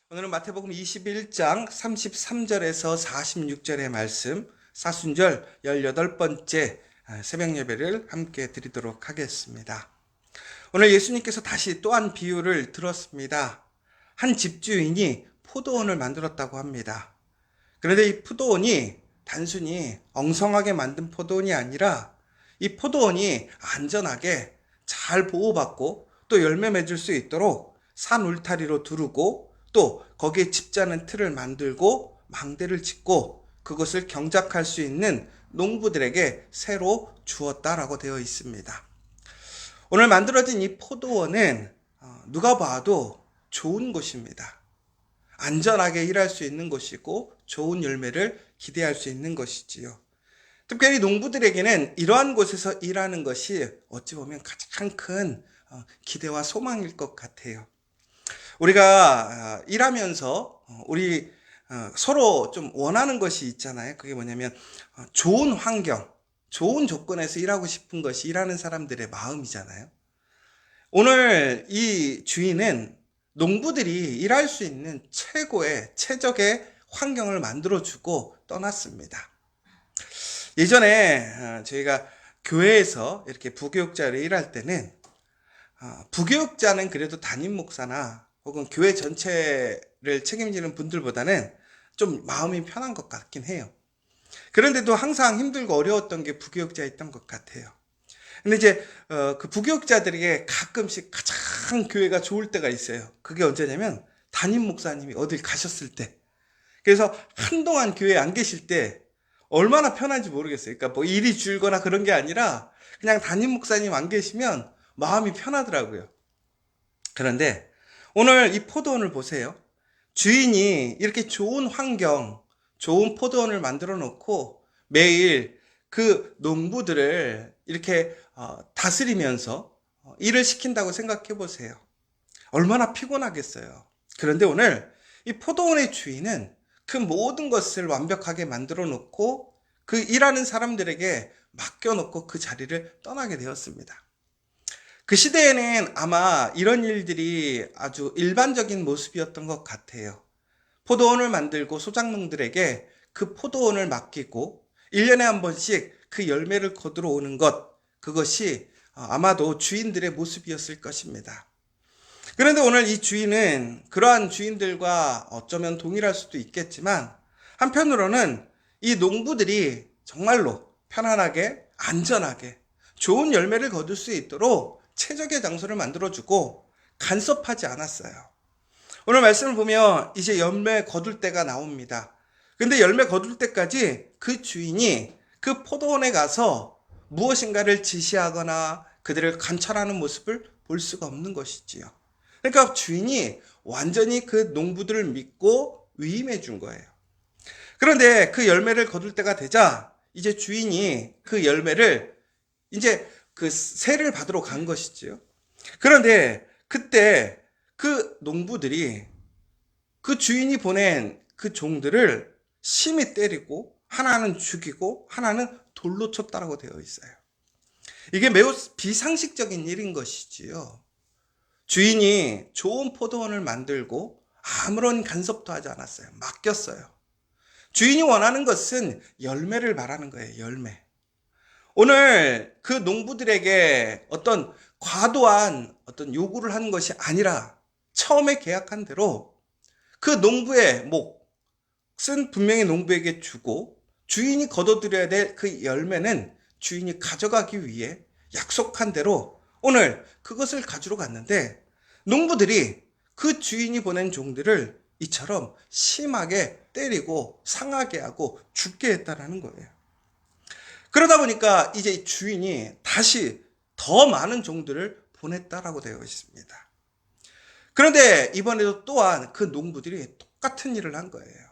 오늘은 마태복음 21장 33절에서 46절의 말씀, 사순절 18번째 새벽 예배를 함께 드리도록 하겠습니다. 오늘 예수님께서 다시 또한 비유를 들었습니다. 한 집주인이 포도원을 만들었다고 합니다. 그런데 이 포도원이 단순히 엉성하게 만든 포도원이 아니라 이 포도원이 안전하게 잘 보호받고 또 열매 맺을 수 있도록 산 울타리로 두르고 또 거기에 집자는 틀을 만들고 망대를 짓고 그것을 경작할 수 있는 농부들에게 새로 주었다라고 되어 있습니다. 오늘 만들어진 이 포도원은 누가 봐도 좋은 곳입니다. 안전하게 일할 수 있는 곳이고 좋은 열매를 기대할 수 있는 것이지요. 특별히 농부들에게는 이러한 곳에서 일하는 것이 어찌 보면 가장 큰 기대와 소망일 것 같아요. 우리가 일하면서 우리 서로 좀 원하는 것이 있잖아요. 그게 뭐냐면 좋은 환경, 좋은 조건에서 일하고 싶은 것이 일하는 사람들의 마음이잖아요. 오늘 이 주인은 농부들이 일할 수 있는 최고의 최적의 환경을 만들어주고 떠났습니다. 예전에 저희가 교회에서 이렇게 부교육자로 일할 때는 부교육자는 그래도 담임 목사나 혹은 교회 전체를 책임지는 분들보다는 좀 마음이 편한 것 같긴 해요. 그런데도 항상 힘들고 어려웠던 게 부교육자였던 것 같아요. 근데 이제 그 부교육자들에게 가끔씩 가장 교회가 좋을 때가 있어요. 그게 언제냐면 담임 목사님이 어딜 가셨을 때. 그래서 한동안 교회에 안 계실 때 얼마나 편한지 모르겠어요. 그러니까 뭐 일이 줄거나 그런 게 아니라 그냥 담임 목사님 안 계시면 마음이 편하더라고요. 그런데 오늘 이 포도원을 보세요. 주인이 이렇게 좋은 환경, 좋은 포도원을 만들어 놓고 매일 그 농부들을 이렇게 다스리면서 일을 시킨다고 생각해 보세요. 얼마나 피곤하겠어요. 그런데 오늘 이 포도원의 주인은 그 모든 것을 완벽하게 만들어 놓고 그 일하는 사람들에게 맡겨 놓고 그 자리를 떠나게 되었습니다. 그 시대에는 아마 이런 일들이 아주 일반적인 모습이었던 것 같아요. 포도원을 만들고 소작농들에게 그 포도원을 맡기고 1년에 한 번씩 그 열매를 거두러 오는 것, 그것이 아마도 주인들의 모습이었을 것입니다. 그런데 오늘 이 주인은 그러한 주인들과 어쩌면 동일할 수도 있겠지만 한편으로는 이 농부들이 정말로 편안하게, 안전하게 좋은 열매를 거둘 수 있도록 최적의 장소를 만들어주고 간섭하지 않았어요. 오늘 말씀을 보면 이제 열매 거둘 때가 나옵니다. 근데 열매 거둘 때까지 그 주인이 그 포도원에 가서 무엇인가를 지시하거나 그들을 관찰하는 모습을 볼 수가 없는 것이지요. 그러니까 주인이 완전히 그 농부들을 믿고 위임해 준 거예요. 그런데 그 열매를 거둘 때가 되자 이제 주인이 그 열매를 이제 그 세를 받으러 간 것이지요. 그런데 그때 그 농부들이 그 주인이 보낸 그 종들을 심히 때리고 하나는 죽이고 하나는 돌로 쳤다라고 되어 있어요. 이게 매우 비상식적인 일인 것이지요. 주인이 좋은 포도원을 만들고 아무런 간섭도 하지 않았어요. 맡겼어요. 주인이 원하는 것은 열매를 말하는 거예요. 열매. 오늘 그 농부들에게 어떤 과도한 어떤 요구를 하는 것이 아니라 처음에 계약한 대로 그 농부의 몫은 분명히 농부에게 주고 주인이 거둬들여야 될 그 열매는 주인이 가져가기 위해 약속한 대로 오늘 그것을 가지러 갔는데 농부들이 그 주인이 보낸 종들을 이처럼 심하게 때리고 상하게 하고 죽게 했다라는 거예요. 그러다 보니까 이제 주인이 다시 더 많은 종들을 보냈다라고 되어 있습니다. 그런데 이번에도 또한 그 농부들이 똑같은 일을 한 거예요.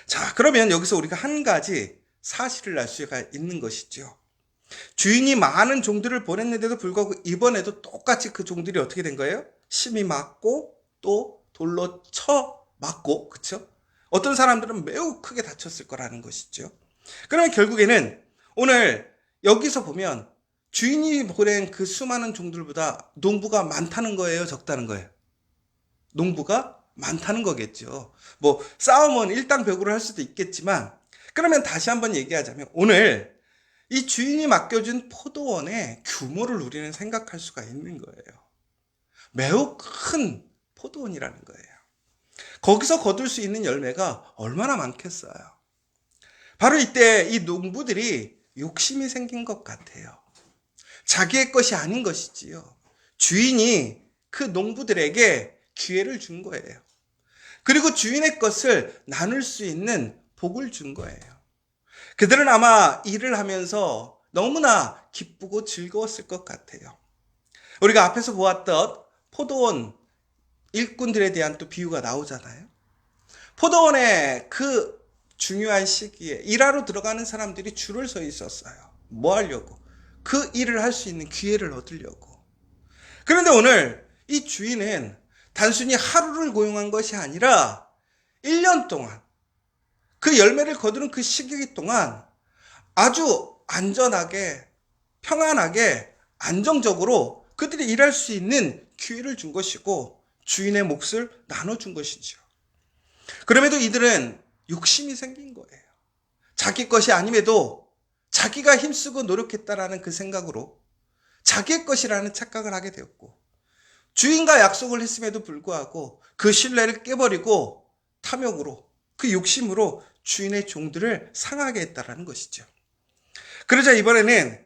자, 그러면 여기서 우리가 한 가지 사실을 알 수가 있는 것이죠. 주인이 많은 종들을 보냈는데도 불구하고 이번에도 똑같이 그 종들이 어떻게 된 거예요? 심히 맞고 또 돌로 쳐 맞고, 그렇죠? 어떤 사람들은 매우 크게 다쳤을 거라는 것이죠. 그러면 결국에는 오늘 여기서 보면 주인이 보낸 그 수많은 종들보다 농부가 많다는 거예요, 적다는 거예요? 농부가 많다는 거겠죠. 뭐 싸움은 일당백으로 할 수도 있겠지만, 그러면 다시 한번 얘기하자면 오늘 이 주인이 맡겨준 포도원의 규모를 우리는 생각할 수가 있는 거예요. 매우 큰 포도원이라는 거예요. 거기서 거둘 수 있는 열매가 얼마나 많겠어요. 바로 이때 이 농부들이 욕심이 생긴 것 같아요. 자기의 것이 아닌 것이지요. 주인이 그 농부들에게 기회를 준 거예요. 그리고 주인의 것을 나눌 수 있는 복을 준 거예요. 그들은 아마 일을 하면서 너무나 기쁘고 즐거웠을 것 같아요. 우리가 앞에서 보았던 포도원 일꾼들에 대한 또 비유가 나오잖아요. 포도원의 그 중요한 시기에 일하러 들어가는 사람들이 줄을 서 있었어요. 뭐 하려고? 그 일을 할 수 있는 기회를 얻으려고. 그런데 오늘 이 주인은 단순히 하루를 고용한 것이 아니라 1년 동안 그 열매를 거두는 그 시기 동안 아주 안전하게, 평안하게, 안정적으로 그들이 일할 수 있는 기회를 준 것이고 주인의 몫을 나눠준 것이죠. 그럼에도 이들은 욕심이 생긴 거예요. 자기 것이 아님에도 자기가 힘쓰고 노력했다라는 그 생각으로 자기의 것이라는 착각을 하게 되었고, 주인과 약속을 했음에도 불구하고 그 신뢰를 깨버리고 탐욕으로, 그 욕심으로 주인의 종들을 상하게 했다라는 것이죠. 그러자 이번에는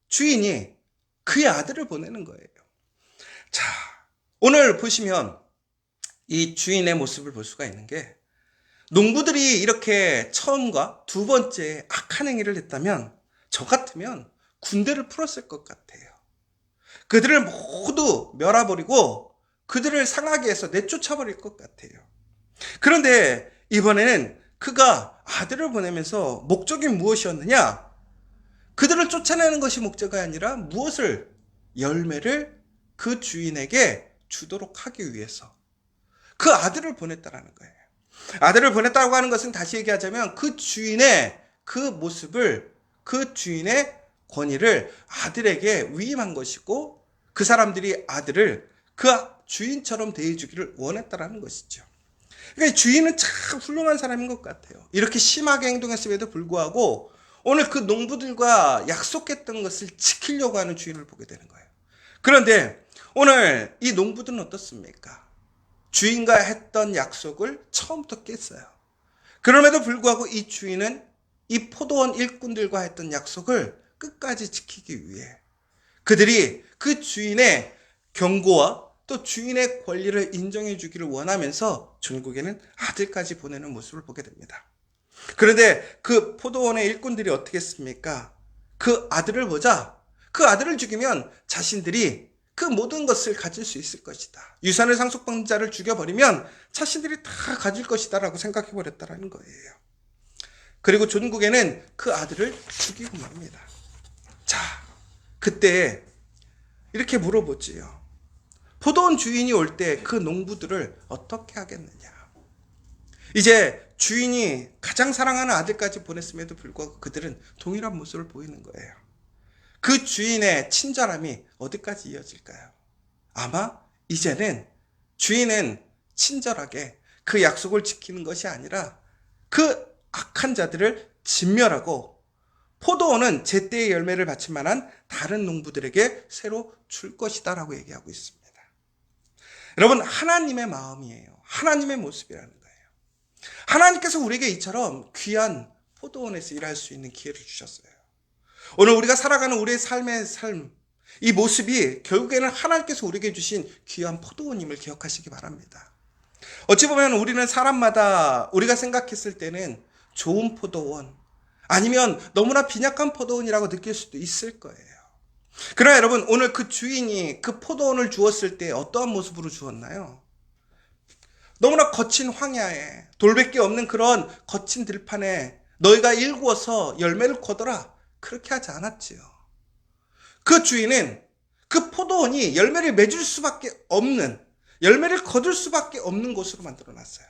주인이 그의 아들을 보내는 거예요. 자, 오늘 보시면 이 주인의 모습을 볼 수가 있는 게, 농부들이 이렇게 처음과 두 번째 악한 행위를 했다면 저 같으면 군대를 풀었을 것 같아요. 그들을 모두 멸아버리고 그들을 상하게 해서 내쫓아버릴 것 같아요. 그런데 이번에는 그가 아들을 보내면서 목적이 무엇이었느냐? 그들을 쫓아내는 것이 목적이 아니라 무엇을? 열매를 그 주인에게 주도록 하기 위해서 그 아들을 보냈다라는 거예요. 아들을 보냈다고 하는 것은 다시 얘기하자면 그 주인의 그 모습을, 그 주인의 권위를 아들에게 위임한 것이고 그 사람들이 아들을 그 주인처럼 대해주기를 원했다라는 것이죠. 그러니까 주인은 참 훌륭한 사람인 것 같아요. 이렇게 심하게 행동했음에도 불구하고 오늘 그 농부들과 약속했던 것을 지키려고 하는 주인을 보게 되는 거예요. 그런데 오늘 이 농부들은 어떻습니까? 주인과 했던 약속을 처음부터 깼어요. 그럼에도 불구하고 이 주인은 이 포도원 일꾼들과 했던 약속을 끝까지 지키기 위해 그들이 그 주인의 경고와 또 주인의 권리를 인정해 주기를 원하면서 전국에는 아들까지 보내는 모습을 보게 됩니다. 그런데 그 포도원의 일꾼들이 어떻게 했습니까? 그 아들을 보자 그 아들을 죽이면 자신들이 그 모든 것을 가질 수 있을 것이다. 유산을 상속받는 자를 죽여버리면 자신들이 다 가질 것이다 라고 생각해버렸다는 거예요. 그리고 전국에는 그 아들을 죽이고 맙니다. 자, 그때 이렇게 물어보지요. 포도원 주인이 올 때 그 농부들을 어떻게 하겠느냐. 이제 주인이 가장 사랑하는 아들까지 보냈음에도 불구하고 그들은 동일한 모습을 보이는 거예요. 그 주인의 친절함이 어디까지 이어질까요? 아마 이제는 주인은 친절하게 그 약속을 지키는 것이 아니라 그 악한 자들을 진멸하고 포도원은 제때의 열매를 받을 만한 다른 농부들에게 새로 줄 것이다 라고 얘기하고 있습니다. 여러분, 하나님의 마음이에요. 하나님의 모습이라는 거예요. 하나님께서 우리에게 이처럼 귀한 포도원에서 일할 수 있는 기회를 주셨어요. 오늘 우리가 살아가는 우리의 삶의 삶, 이 모습이 결국에는 하나님께서 우리에게 주신 귀한 포도원임을 기억하시기 바랍니다. 어찌 보면 우리는 사람마다 우리가 생각했을 때는 좋은 포도원, 아니면 너무나 빈약한 포도원이라고 느낄 수도 있을 거예요. 그러나 여러분, 오늘 그 주인이 그 포도원을 주었을 때 어떠한 모습으로 주었나요? 너무나 거친 황야에, 돌밖에 없는 그런 거친 들판에 너희가 일구어서 열매를 거둬라, 그렇게 하지 않았지요. 그 주인은 그 포도원이 열매를 맺을 수밖에 없는, 열매를 거둘 수밖에 없는 곳으로 만들어놨어요.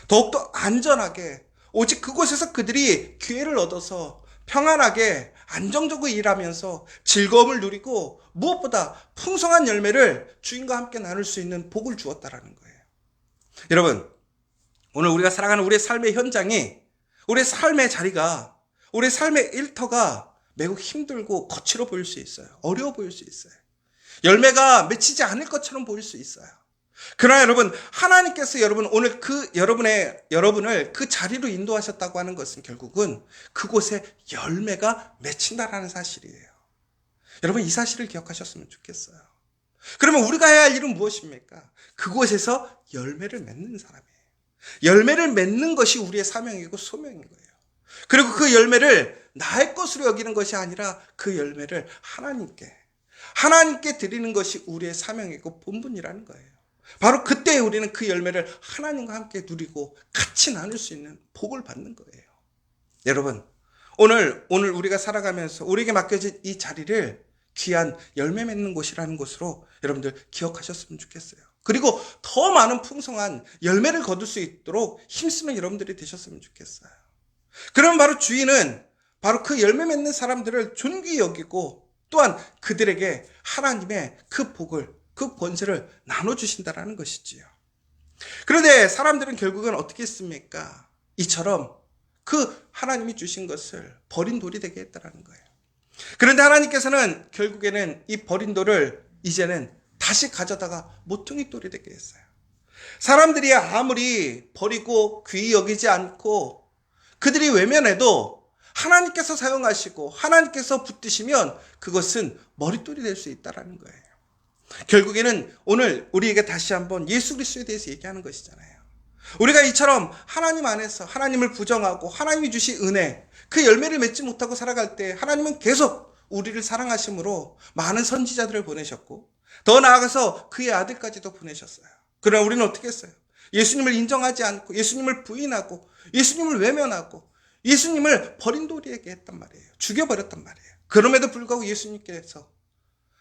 더욱더 안전하게, 오직 그곳에서 그들이 기회를 얻어서 평안하게 안정적으로 일하면서 즐거움을 누리고 무엇보다 풍성한 열매를 주인과 함께 나눌 수 있는 복을 주었다라는 거예요. 여러분, 오늘 우리가 살아가는 우리의 삶의 현장이, 우리의 삶의 자리가, 우리의 삶의 일터가 매우 힘들고 거칠어 보일 수 있어요. 어려워 보일 수 있어요. 열매가 맺히지 않을 것처럼 보일 수 있어요. 그러나 여러분, 하나님께서 오늘 여러분을 그 자리로 인도하셨다고 하는 것은 결국은 그곳에 열매가 맺힌다라는 사실이에요. 여러분, 이 사실을 기억하셨으면 좋겠어요. 그러면 우리가 해야 할 일은 무엇입니까? 그곳에서 열매를 맺는 사람이에요. 열매를 맺는 것이 우리의 사명이고 소명인 거예요. 그리고 그 열매를 나의 것으로 여기는 것이 아니라 그 열매를 하나님께 드리는 것이 우리의 사명이고 본분이라는 거예요. 바로 그때 우리는 그 열매를 하나님과 함께 누리고 같이 나눌 수 있는 복을 받는 거예요. 여러분, 오늘 우리가 살아가면서 우리에게 맡겨진 이 자리를 귀한 열매 맺는 곳이라는 것으로 여러분들 기억하셨으면 좋겠어요. 그리고 더 많은 풍성한 열매를 거둘 수 있도록 힘쓰는 여러분들이 되셨으면 좋겠어요. 그럼 바로 주인은 바로 그 열매 맺는 사람들을 존귀히 여기고 또한 그들에게 하나님의 그 복을, 그 권세를 나눠주신다라는 것이지요. 그런데 사람들은 결국은 어떻게 했습니까? 이처럼 그 하나님이 주신 것을 버린 돌이 되게 했다라는 거예요. 그런데 하나님께서는 결국에는 이 버린 돌을 이제는 다시 가져다가 모퉁이 돌이 되게 했어요. 사람들이 아무리 버리고 귀히 여기지 않고 그들이 외면해도 하나님께서 사용하시고 하나님께서 붙드시면 그것은 머릿돌이 될 수 있다는 거예요. 결국에는 오늘 우리에게 다시 한번 예수 그리스도에 대해서 얘기하는 것이잖아요. 우리가 이처럼 하나님 안에서 하나님을 부정하고 하나님이 주신 은혜, 그 열매를 맺지 못하고 살아갈 때 하나님은 계속 우리를 사랑하심으로 많은 선지자들을 보내셨고 더 나아가서 그의 아들까지도 보내셨어요. 그러나 우리는 어떻게 했어요? 예수님을 인정하지 않고 예수님을 부인하고 예수님을 외면하고 예수님을 버린 돌이에게 했단 말이에요. 죽여버렸단 말이에요. 그럼에도 불구하고 예수님께서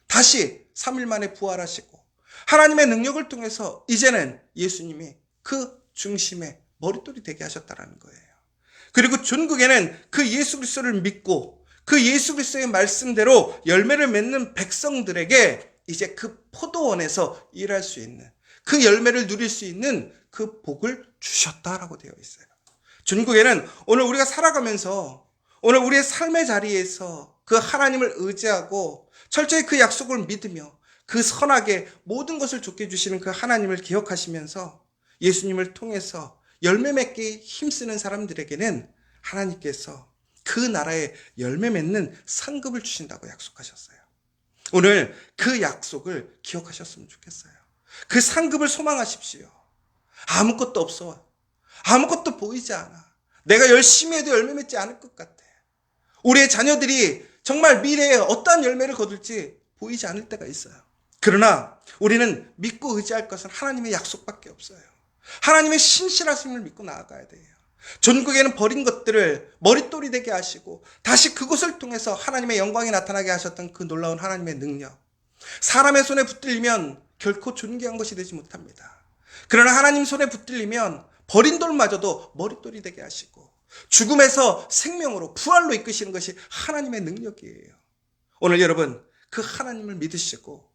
다시 3일 만에 부활하시고 하나님의 능력을 통해서 이제는 예수님이 그 중심의 머릿돌이 되게 하셨다는 거예요. 그리고 전국에는 그 예수 그리스도를 믿고 그 예수 그리스도의 말씀대로 열매를 맺는 백성들에게 이제 그 포도원에서 일할 수 있는 그 열매를 누릴 수 있는 그 복을 주셨다라고 되어 있어요. 전국에는 오늘 우리가 살아가면서 오늘 우리의 삶의 자리에서 그 하나님을 의지하고 철저히 그 약속을 믿으며 그 선하게 모든 것을 좋게 해주시는 그 하나님을 기억하시면서 예수님을 통해서 열매 맺기 힘쓰는 사람들에게는 하나님께서 그 나라에 열매 맺는 상급을 주신다고 약속하셨어요. 오늘 그 약속을 기억하셨으면 좋겠어요. 그 상급을 소망하십시오. 아무것도 없어. 아무것도 보이지 않아. 내가 열심히 해도 열매 맺지 않을 것 같아. 우리의 자녀들이 정말 미래에 어떠한 열매를 거둘지 보이지 않을 때가 있어요. 그러나 우리는 믿고 의지할 것은 하나님의 약속밖에 없어요. 하나님의 신실하심을 믿고 나아가야 돼요. 전국에는 버린 것들을 머릿돌이 되게 하시고 다시 그것을 통해서 하나님의 영광이 나타나게 하셨던 그 놀라운 하나님의 능력. 사람의 손에 붙들리면 결코 존귀한 것이 되지 못합니다. 그러나 하나님 손에 붙들리면 버린 돌마저도 머릿돌이 되게 하시고 죽음에서 생명으로 부활로 이끄시는 것이 하나님의 능력이에요. 오늘 여러분 그 하나님을 믿으시고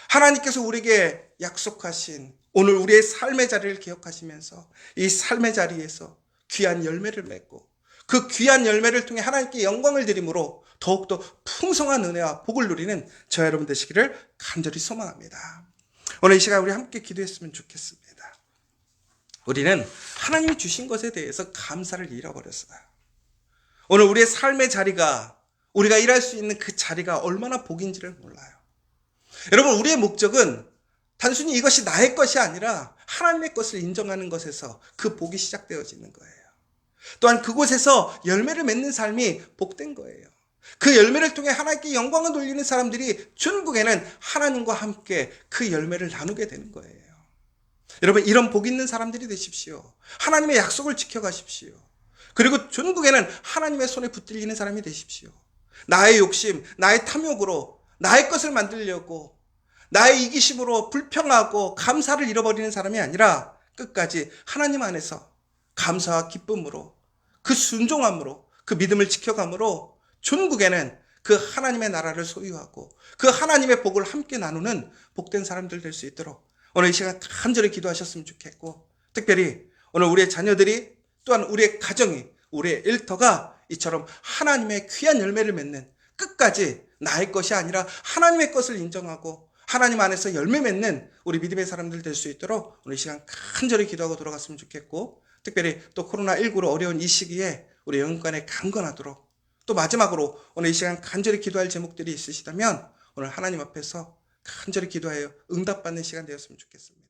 하나님께서 우리에게 약속하신 오늘 우리의 삶의 자리를 기억하시면서 이 삶의 자리에서 귀한 열매를 맺고 그 귀한 열매를 통해 하나님께 영광을 드림으로 더욱더 풍성한 은혜와 복을 누리는 저와 여러분 되시기를 간절히 소망합니다. 오늘 이 시간 우리 함께 기도했으면 좋겠습니다. 우리는 하나님이 주신 것에 대해서 감사를 잃어버렸어요. 오늘 우리의 삶의 자리가 우리가 일할 수 있는 그 자리가 얼마나 복인지를 몰라요. 여러분 우리의 목적은 단순히 이것이 나의 것이 아니라 하나님의 것을 인정하는 것에서 그 복이 시작되어지는 거예요. 또한 그곳에서 열매를 맺는 삶이 복된 거예요. 그 열매를 통해 하나님께 영광을 돌리는 사람들이 전국에는 하나님과 함께 그 열매를 나누게 되는 거예요. 여러분 이런 복 있는 사람들이 되십시오. 하나님의 약속을 지켜가십시오. 그리고 전국에는 하나님의 손에 붙들리는 사람이 되십시오. 나의 욕심, 나의 탐욕으로 나의 것을 만들려고 나의 이기심으로 불평하고 감사를 잃어버리는 사람이 아니라 끝까지 하나님 안에서 감사와 기쁨으로 그 순종함으로 그 믿음을 지켜감으로 전국에는 그 하나님의 나라를 소유하고 그 하나님의 복을 함께 나누는 복된 사람들 될 수 있도록 오늘 이 시간 간절히 기도하셨으면 좋겠고 특별히 오늘 우리의 자녀들이 또한 우리의 가정이 우리의 일터가 이처럼 하나님의 귀한 열매를 맺는 끝까지 나의 것이 아니라 하나님의 것을 인정하고 하나님 안에서 열매 맺는 우리 믿음의 사람들 될 수 있도록 오늘 이 시간 간절히 기도하고 돌아갔으면 좋겠고 특별히 또 코로나19로 어려운 이 시기에 우리 영육간에 강건하도록 또 마지막으로 오늘 이 시간 간절히 기도할 제목들이 있으시다면 오늘 하나님 앞에서 간절히 기도하여 응답받는 시간 되었으면 좋겠습니다.